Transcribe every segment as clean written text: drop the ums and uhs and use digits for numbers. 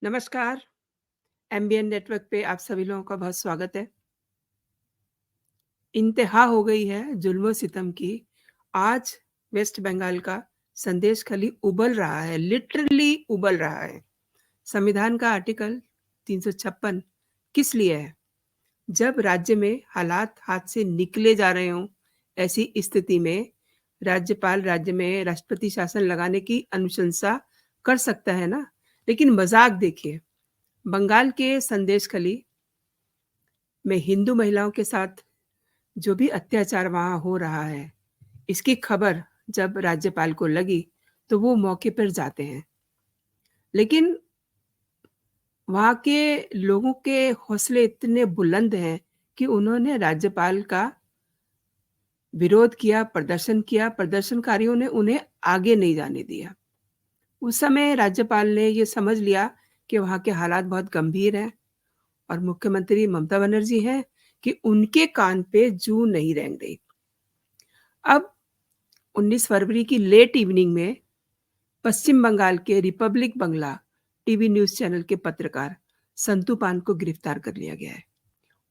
नमस्कार, MBN network पे आप सभी लोगों का बहुत स्वागत है। इंतहा हो गई है जुल्म-ओ-सितम की। आज वेस्ट बंगाल का संदेश खली उबल रहा है, लिटरली उबल रहा है। संविधान का आर्टिकल 356 किस लिए है? जब राज्य में हालात हाथ से निकले जा रहे हों, ऐसी स्थिति में राज्यपाल राज्य में राष्ट्रपति शासन लगाने की अनुशंसा कर सकता है ना? लेकिन मज़ाक देखिए, बंगाल के संदेशखली में हिंदू महिलाओं के साथ जो भी अत्याचार वहाँ हो रहा है, इसकी खबर जब राज्यपाल को लगी, तो वो मौके पर जाते हैं। लेकिन वहाँ के लोगों के हौसले इतने बुलंद हैं कि उन्होंने राज्यपाल का विरोध किया, प्रदर्शन किया, प्रदर्शनकारियों ने उन्हें आगे नहीं जाने दिया। उस समय राज्यपाल ने ये समझ लिया कि वहाँ के हालात बहुत गंभीर हैं और मुख्यमंत्री ममता बनर्जी हैं कि उनके कान पे जूं नहीं रेंग रही। अब 19 फरवरी की लेट इवनिंग में पश्चिम बंगाल के रिपब्लिक बंगला टीवी न्यूज़ चैनल के पत्रकार संतू पान को गिरफ्तार कर लिया गया है।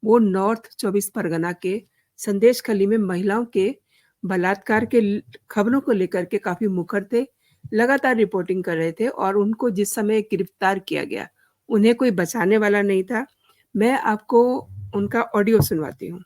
वो नॉर्थ 24 परगना के संदेशखली में महिलाओं के बलात्कार के खबरों को लेकर के काफ़ी मुखर थे, लगातार रिपोर्टिंग कर रहे थे और उनको जिस समय गिरफ्तार किया गया, उन्हें कोई बचाने वाला नहीं था। मैं आपको उनका ऑडियो सुनवाती हूँ।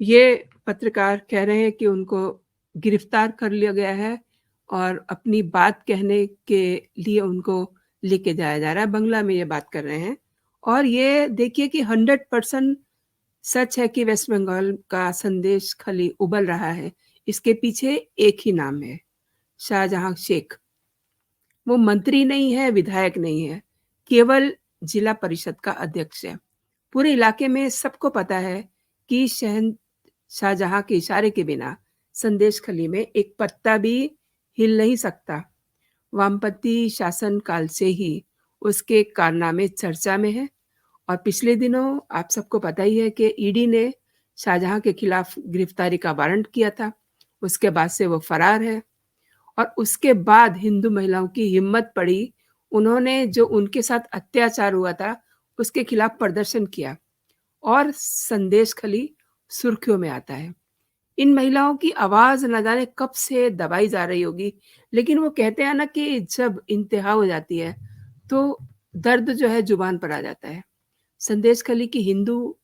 ये पत्रकार कह रहे हैं कि उनको गिरफ्तार कर लिया गया है और अपनी बात कहने के लिए उनको लेके जाया जा रहा है। बंगला में ये बात कर रहे हैं और ये देखिए कि 100% सच है कि वेस्ट बंगाल का संदेश खली उबल रहा है। इसके पीछे एक ही नाम है, शाहजहां शेख। वो मंत्री नहीं है, विधायक नहीं है, केवल जिला परिषद का अध्यक्ष है। पूरे इलाके में सबको पता है कि शाहजहां के इशारे के बिना संदेशखली में एक पत्ता भी हिल नहीं सकता। वामपंथी शासन काल से ही उसके कारनामे चर्चा में हैं और पिछले दिनों आप सबको पता ही है कि ईडी ने शाहजहां के खिलाफ गिरफ्तारी का वारंट किया था। उसके बाद से वो फरार है और उसके बाद हिंदू महिलाओं की हिम्मत पड़ी, उन्होंने जो उनके साथ अत्याचार हुआ था, उसके खिलाफ प्रदर्शन किया और संदेशखली सुर्खियों में आता है। इन महिलाओं की आवाज़ न जाने कब से दबाई जा रही होगी, लेकिन वो कहते हैं ना कि जब इंतहा हो जाती है, तो दर्द जो है ज़ुबान पर आ जाता है। संदेशखली की हिंदू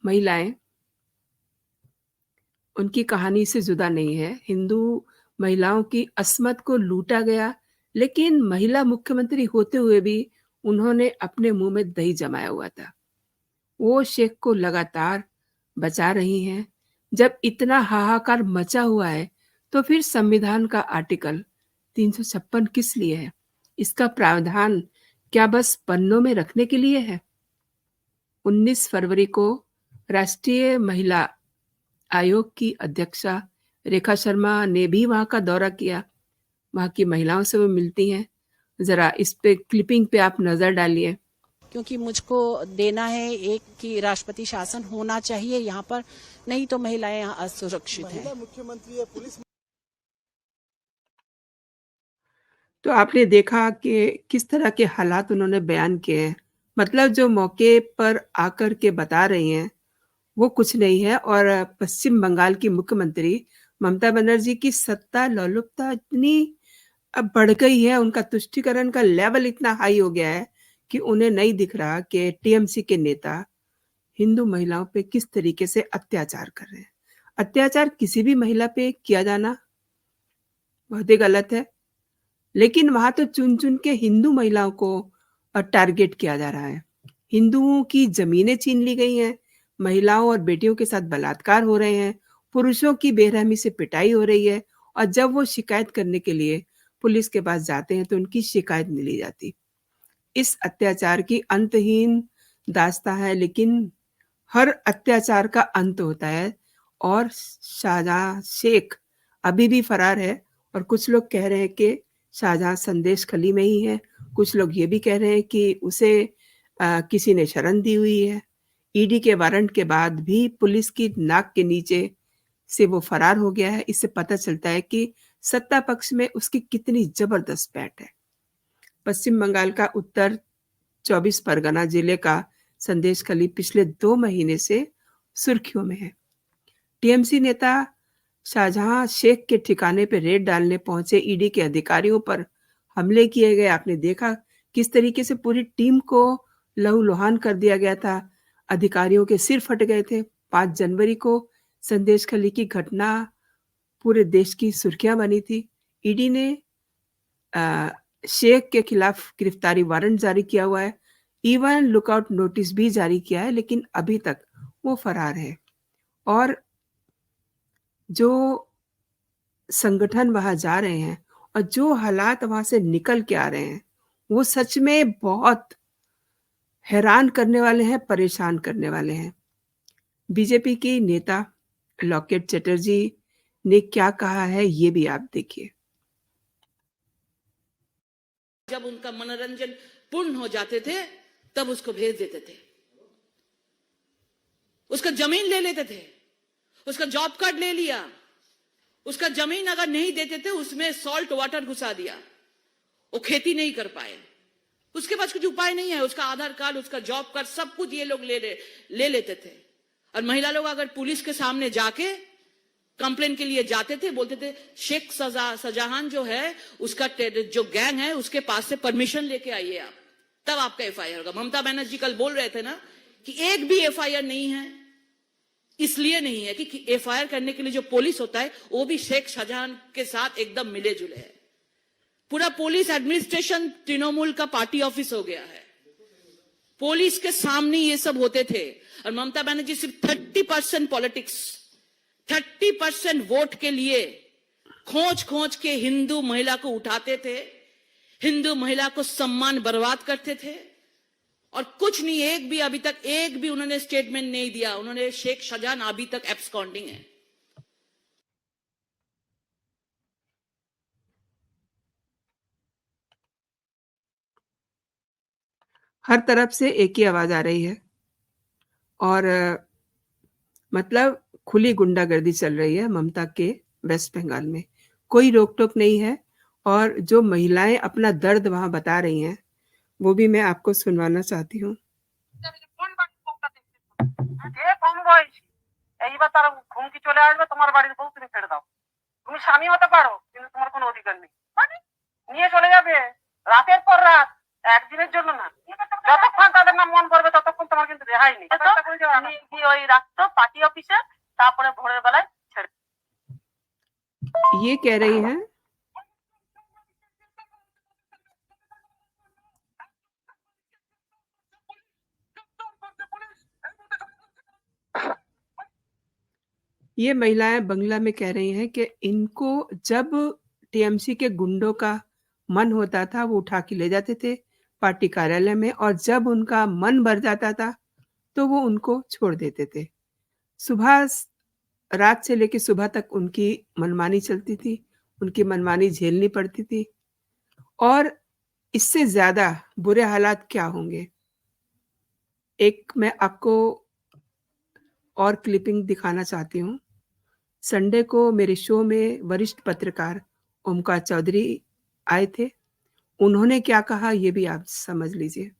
महिलाएँ उनकी कहानी से जुदा नहीं है। हिंदू महिलाओं की अस्मत को लूटा गया, लेकिन महिला मुख्यमंत्री होते हुए भी उन्होंने अपने मुँह में दही जमाया हुआ था। वो शेख को लगातार बचा रही हैं। जब इतना हाहाकार मचा हुआ है, तो फिर संविधान का आर्टिकल 356 किस लिए है? इसका प्रावधान क्या बस पन्नों में रखने के लिए है? 19 फरवरी को राष्ट्रीय महिला आयोग की अध्यक्षा रेखा शर्मा ने भी वहाँ का दौरा किया। वहाँ की महिलाओं से वो मिलती हैं। ज़रा इस पे क्लिपिंग पे आप नज़र डालिए। क्योंकि मुझको देना है एक कि राष्ट्रपति शासन होना चाहिए यहाँ पर, नहीं तो महिलाएं यहाँ असुरक्षित हैं। मुख्यमंत्री है, पुलिस। तो आपने देखा कि किस तरह के हालात उन्होंने बयान किए हैं। मतलब जो मौके पर आकर के बता रही हैं, वो कुछ नहीं है और पश्चिम बंगाल की मुख्यमंत्री ममता बनर्जी की सत्ता लोलुपता इतनी अब बढ़ गई है, उनका तुष्टीकरण का लेवल इतना हाई हो गया है कि उन्हें नहीं दिख रहा कि टीएमसी के नेता हिंदू महिलाओं पे किस तरीके से अत्याचार कर रहे हैं। अत्याचार किसी भी महिला पे किया जाना बहुत ही गलत है, लेकिन वहाँ तो चुन-चुन के हिंदू महिलाओं को टारगेट किया जा रहा है। हिंदुओं की ज़मीनें छीन ली गई हैं, महिलाओं और बेटियों के साथ बलात्कार हो रहे हैं, पुरुषों की बेरहमी से पिटाई हो रही है और जब वो शिकायत करने के लिए पुलिस के पास जाते हैं तो उनकी शिकायत नहीं ली जाती। इस अत्याचार की अंतहीन दास्तां है, लेकिन हर अत्याचार का अंत होता है और शाहजहां शेख अभी भी फरार है और कुछ लोग कह रहे हैं कि शाहजहां संदेश खली में ही है। कुछ लोग ये भी कह रहे हैं कि उसे किसी ने शरण दी हुई है। ईडी के वारंट के बाद भी पुलिस की नाक के नीचे से वो फरार हो गया है। इससे पता चलता है कि सत्ता पक्ष में उसकी कितनी जबरदस्त पैठ है। पश्चिम बंगाल का उत्तर 24 परगना जिले का संदेश खली पिछले 2 महीने से सुर्खियों में है। टीएमसी नेता शाहजहां शेख के ठिकाने पर रेड डालने पहुंचे ईडी के अधिकारियों पर हमले किए गए। आपने देखा किस तरीके से पूरी टीम को लहूलुहान कर दिया गया था। अधिकारियों के सिर फट गए थे। 5 जनवरी को संदेश खली की घटना पूरे देश की सुर्खियां बनी थी। ईडी ने शेख के खिलाफ गिरफ्तारी वारंट जारी किया हुआ है। इवन लुकआउट नोटिस भी जारी किया है, लेकिन अभी तक वो फरार है। और जो संगठन वहां जा रहे हैं और जो हालात वहां से निकल के आ रहे हैं, वो सच में बहुत हैरान करने वाले हैं, परेशान करने वाले हैं। बीजेपी की नेता लॉकेट चटर्जी ने क्या कहा है, ये भी आप देखिए। जब उनका मनोरंजन पूर्ण हो जाते थे तब उसको भेज देते थे, उसका जमीन ले लेते थे, उसका जॉब कार्ड ले लिया, उसका जमीन अगर नहीं देते थे उसमें सॉल्ट वाटर घुसा दिया, वो खेती नहीं कर पाए, उसके पास कुछ उपाय नहीं है, उसका आधार कार्ड, उसका जॉब कार्ड, सब कुछ ये लोग ले लेते थे। और महिला लोग अगर पुलिस के सामने जाके कंप्लेन के लिए जाते थे, बोलते थे शेख शाहजहां जो है उसका जो गैंग है उसके पास से परमिशन लेके आइए आप, तब आपका एफआईआर होगा। ममता बनर्जी कल बोल रहे थे ना कि एक भी एफआईआर नहीं है, इसलिए नहीं है कि एफआईआर करने के लिए जो पुलिस होता है वो भी शेख शाहजहां के साथ एकदम मिले जुले है। पूरा पुलिस एडमिनिस्ट्रेशन तृणमूल का पार्टी ऑफिस हो गया है। पुलिस के सामने ये सब होते थे और ममता बनर्जी सिर्फ 30% पॉलिटिक्स, 30% वोट के लिए खोज खोज के हिंदू महिला को उठाते थे, हिंदू महिला को सम्मान बर्बाद करते थे और कुछ नहीं, एक भी अभी तक एक भी उन्होंने स्टेटमेंट नहीं दिया। उन्होंने शेख शाहजहां अभी तक एब्सकॉन्डिंग है। हर तरफ से एक ही आवाज आ रही है और मतलब खुली गुंडागर्दी चल रही है ममता के वेस्ट बंगाल में। कोई रोक-टोक नहीं है और जो महिलाएं अपना दर्द वहां बता रही हैं, वो भी मैं आपको सुनवाना चाहती हूँ। এইবার তারা হুমকি চলে আসবে, তোমার বাড়ির বউ তুমি ছেড়ে দাও, তুমি স্বামী হতে পারো কিন্তু তোমার কোনো অধিকার নেই, মানে নিয়ে চলে যাবে রাতের পর রাত, একদিনের জন্য না, যতক্ষণ তাদের নাম মন করবে ততক্ষণ তোমার কিন্তু রেহাই নেই। ওই রাখতো পার্টি অফিসে, তারপরে ভোরের বেলায় ছেড়ে। ये कह रही हैं ये महिलाएं बंगला में कह रही हैं कि इनको जब टीएमसी के गुंडों का मन होता था वो उठा के ले जाते थे पार्टी कार्यालय में और जब उनका मन भर जाता था तो वो उनको छोड़ देते थे। रात से लेकर सुबह तक उनकी मनमानी चलती थी, उनकी मनमानी झेलनी पड़ती थी और इससे ज़्यादा बुरे हालात क्या होंगे? एक मैं आपको और क्लिपिंग दिखाना चाहती हूँ। संडे को मेरे शो में वरिष्ठ पत्रकार ओमकार चौधरी आए थे। उन्होंने क्या कहा ये भी आप समझ लीजिए।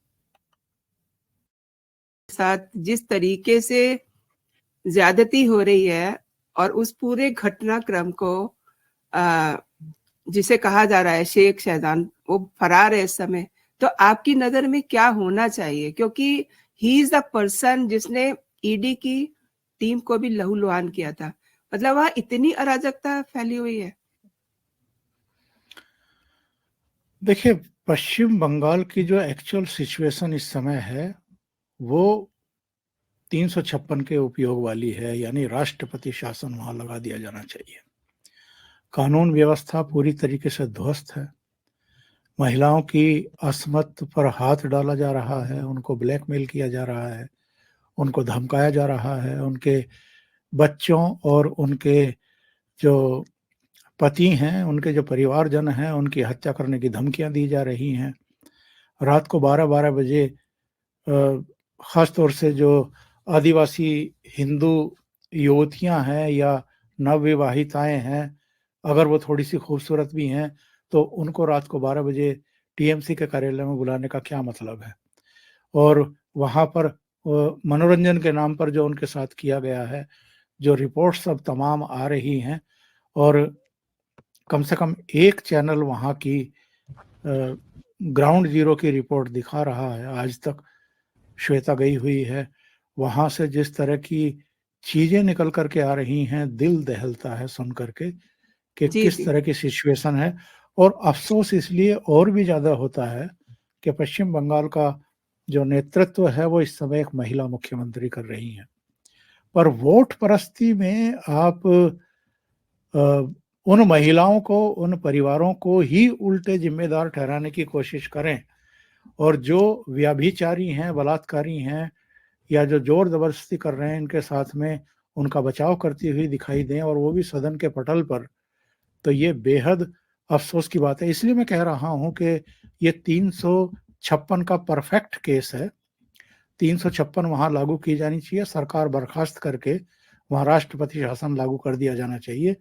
साथ जिस तरीके से ज़्यादती हो रही है और उस पूरे घटनाक्रम को जिसे कहा जा रहा है शेख शाहजहां, वो फरार है इस समय, तो आपकी नज़र में क्या होना चाहिए? क्योंकि ही इज़ द पर्सन जिसने ईडी की टीम को भी लहूलुहान किया था। मतलब वहाँ इतनी अराजकता फैली हुई है। देखिए, पश्चिम बंगाल की जो एक्चुअल सिचुएशन इस समय है वो 356 के उपयोग वाली है, यानी राष्ट्रपति शासन वहां लगा दिया जाना चाहिए। कानून व्यवस्था पूरी तरीके से ध्वस्त है। महिलाओं की असमत पर हाथ डाला जा रहा है, उनको ब्लैकमेल किया जा रहा है, उनको धमकाया जा रहा है, उनके बच्चों और उनके जो पति हैं, उनके जो परिवारजन हैं, उनकी हत्या करने की धमकियां दी जा रही हैं। रात को 12-12 बजे ख़ास तौर से जो आदिवासी हिंदू युवतियां हैं या नवविवाहिताएं हैं, अगर वो थोड़ी-सी खूबसूरत भी हैं, तो उनको रात को 12 बजे टीएमसी के कार्यालय में बुलाने का क्या मतलब है? और वहाँ पर मनोरंजन के नाम पर जो उनके साथ किया गया है, जो रिपोर्ट्स अब तमाम आ रही हैं और कम से कम एक चैनल वहाँ की ग्राउंड ज़ीरो की रिपोर्ट दिखा रहा है, आज तक श्वेता गई हुई है, वहाँ से जिस तरह की चीज़ें निकल कर के आ रही हैं, दिल दहलता है सुन कर के कि जी, किस जी। तरह की सिचुएशन है। और अफ़सोस इसलिए और भी ज़्यादा होता है कि पश्चिम बंगाल का जो नेतृत्व है, वो इस समय एक महिला मुख्यमंत्री कर रही हैं। पर वोट परस्ती में आप उन महिलाओं को, उन परिवारों को ही उल्टे ज़िम्मेदार ठहराने की कोशिश करें और जो व्यभिचारी हैं, बलात्कारी हैं या जो ज़ोर-ज़बरदस्ती कर रहे हैं, इनके साथ में उनका बचाव करती हुई दिखाई दें और वो भी सदन के पटल पर, तो ये बेहद अफ़सोस की बात है। इसलिए मैं कह रहा हूँ कि ये 356 का परफेक्ट केस है। 356 वहाँ लागू की जानी चाहिए, सरकार बर्खास्त करके वहाँ राष्ट्रपति शासन लागू कर दिया जाना चाहिए,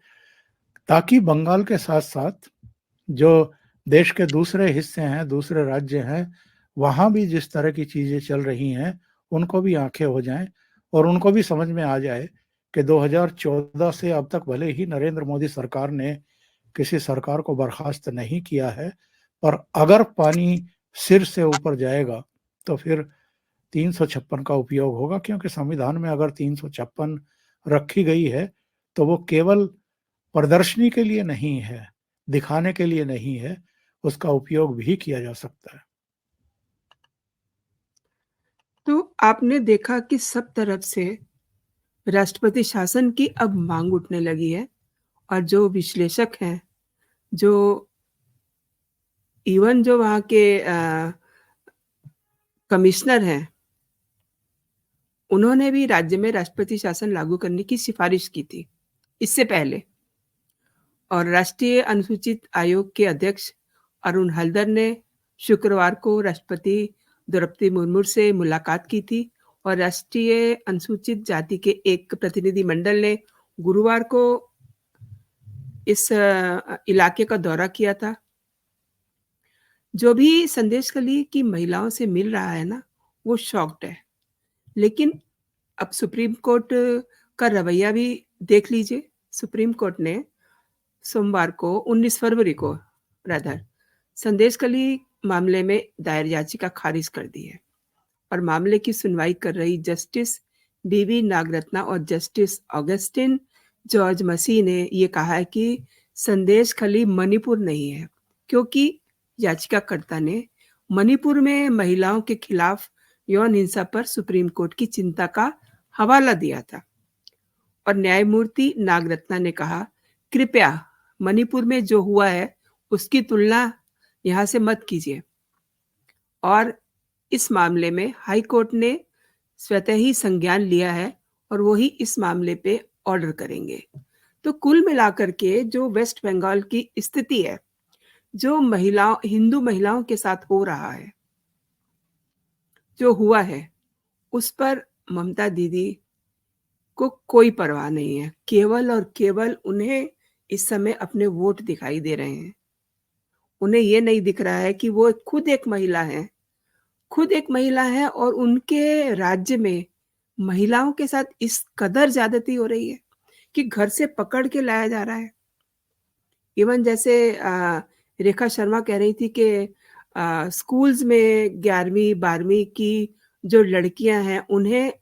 ताकि बंगाल के साथ-साथ जो देश के दूसरे हिस्से हैं, दूसरे राज्य हैं, वहाँ भी जिस तरह की चीज़ें चल रही हैं, उनको भी आँखें हो जाएँ और उनको भी समझ में आ जाए कि 2014 से अब तक भले ही नरेंद्र मोदी सरकार ने किसी सरकार को बर्खास्त नहीं किया है, पर अगर पानी सिर से ऊपर जाएगा, तो फिर 356 का उपयोग होगा, क्योंकि संविधान में अगर 356 रखी गई है, तो वो केवल प्रदर्शनी के लिए नहीं है, दिखाने के लिए नहीं है, उसका उपयोग भी किया जा सकता है। तो आपने देखा कि सब तरफ से राष्ट्रपति शासन की अब माँग उठने लगी है और जो विश्लेषक हैं, जो इवन जो वहाँ के कमिश्नर हैं, उन्होंने भी राज्य में राष्ट्रपति शासन लागू करने की सिफ़ारिश की थी, इससे पहले। और राष्ट्रीय अनुसूचित आयोग के अध्यक्ष अरुण हल्दर ने शुक्रवार को राष्ट्रपति द्रौपदी मुर्मू से मुलाकात की थी और राष्ट्रीय अनुसूचित जाति के एक प्रतिनिधि मंडल ने गुरुवार को इस इलाके का दौरा किया था। जो भी संदेशखाली की महिलाओं से मिल रहा है ना, वो शॉक्ड है। लेकिन अब सुप्रीम कोर्ट का रवैया भी देख लीजिए। सुप्रीम कोर्ट ने सोमवार को 19 फरवरी को रादर संदेशखाली मामले में दायर याचिका खारिज कर दी है और मामले की सुनवाई कर रही जस्टिस बीवी नागरत्ना और जस्टिस ऑगस्टिन जॉर्ज मसीह ने ये कहा है कि संदेशखाली मणिपुर नहीं है, क्योंकि याचिकाकर्ता ने मणिपुर में महिलाओं के खिलाफ यौन हिंसा पर सुप्रीम कोर्ट की चिंता का हवाला दिया था और न्यायमूर्ति नागरत्ना ने कहा, कृपया मणिपुर में जो हुआ है उसकी तुलना यहाँ से मत कीजिए। और इस मामले में हाई कोर्ट ने स्वतः ही संज्ञान लिया है और वो ही इस मामले पे ऑर्डर करेंगे। तो कुल मिलाकर के जो वेस्ट बंगाल की स्थिति है, जो हिंदू महिलाओं के साथ हो रहा है, जो हुआ है, उस पर ममता दीदी को कोई परवाह नहीं है। केवल और केवल उन्हें इस समय अपने वोट दिखाई दे रहे हैं। उन्हें ये नहीं दिख रहा है कि वो खुद एक महिला हैं और उनके राज्य में महिलाओं के साथ इस कदर ज्यादती हो रही है कि घर से पकड़ के लाया जा रहा है। इवन जैसे रेखा शर्मा कह रही थी कि स्कूल्स में 11वीं 12वीं की जो लड़कियां हैं, उन्हें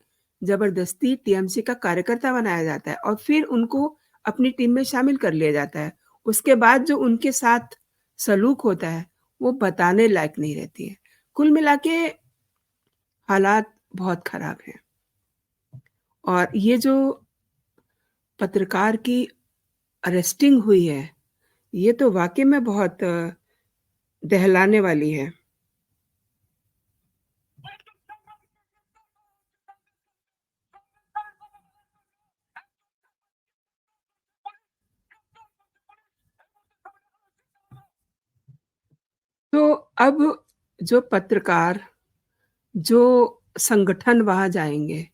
जबरदस्ती टीएमसी का कार्यकर्ता बनाया जाता है और फिर उनको अपनी टीम में शामिल कर लिया जाता है। उसके बाद जो उनके साथ सलूक होता है, वो बताने लायक नहीं रहती है। कुल मिला के हालात बहुत खराब हैं और ये जो पत्रकार की अरेस्टिंग हुई है, ये तो वाक़ई में बहुत दहलाने वाली है। तो अब जो पत्रकार, जो संगठन वहाँ जाएँगे,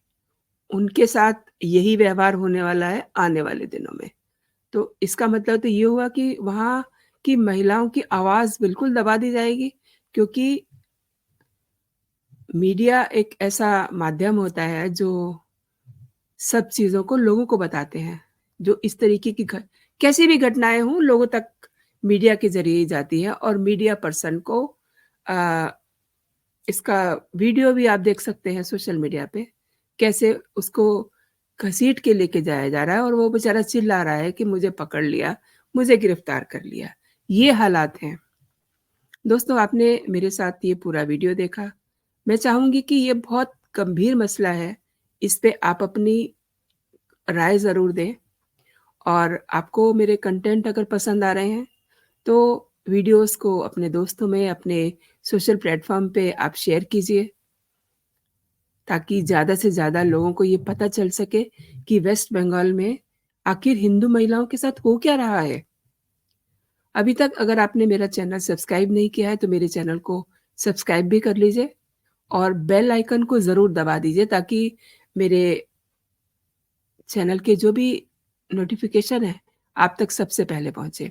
उनके साथ यही व्यवहार होने वाला है आने वाले दिनों में। तो इसका मतलब तो ये हुआ कि वहाँ की महिलाओं की आवाज़ बिल्कुल दबा दी जाएगी, क्योंकि मीडिया एक ऐसा माध्यम होता है जो सब चीज़ों को लोगों को बताते हैं। जो इस तरीके की कैसी भी घटनाएँ हों, लोगों तक मीडिया के ज़रिए ही जाती है और मीडिया पर्सन को अ, इसका वीडियो भी आप देख सकते हैं सोशल मीडिया पे, कैसे उसको घसीट के लेके जाया जा रहा है और वो बेचारा चिल्ला रहा है कि मुझे पकड़ लिया, मुझे गिरफ्तार कर लिया। ये हालात हैं। दोस्तों, आपने मेरे साथ ये पूरा वीडियो देखा। मैं चाहूँगी कि ये बहुत गंभीर मसला है, इस पे आप अपनी राय ज़रूर दें और आपको मेरे कंटेंट अगर पसंद आ रहे हैं, तो वीडियोज़ को अपने दोस्तों में, अपने सोशल प्लेटफ़ॉर्म पे आप शेयर कीजिए, ताकि ज़्यादा से ज़्यादा लोगों को ये पता चल सके कि वेस्ट बंगाल में आखिर हिंदू महिलाओं के साथ हो क्या रहा है। अभी तक अगर आपने मेरा चैनल सब्सक्राइब नहीं किया है, तो मेरे चैनल को सब्सक्राइब भी कर लीजिए और बेल आइकन को ज़रूर दबा दीजिए, ताकि मेरे चैनल के जो भी नोटिफ़िकेशन है, आप तक सबसे पहले पहुँचे।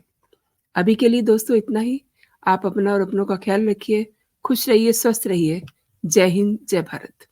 अभी के लिए दोस्तों इतना ही। आप अपना और अपनों का ख़्याल रखिए, खुश रहिए, स्वस्थ रहिए। जय हिंद, जय भारत।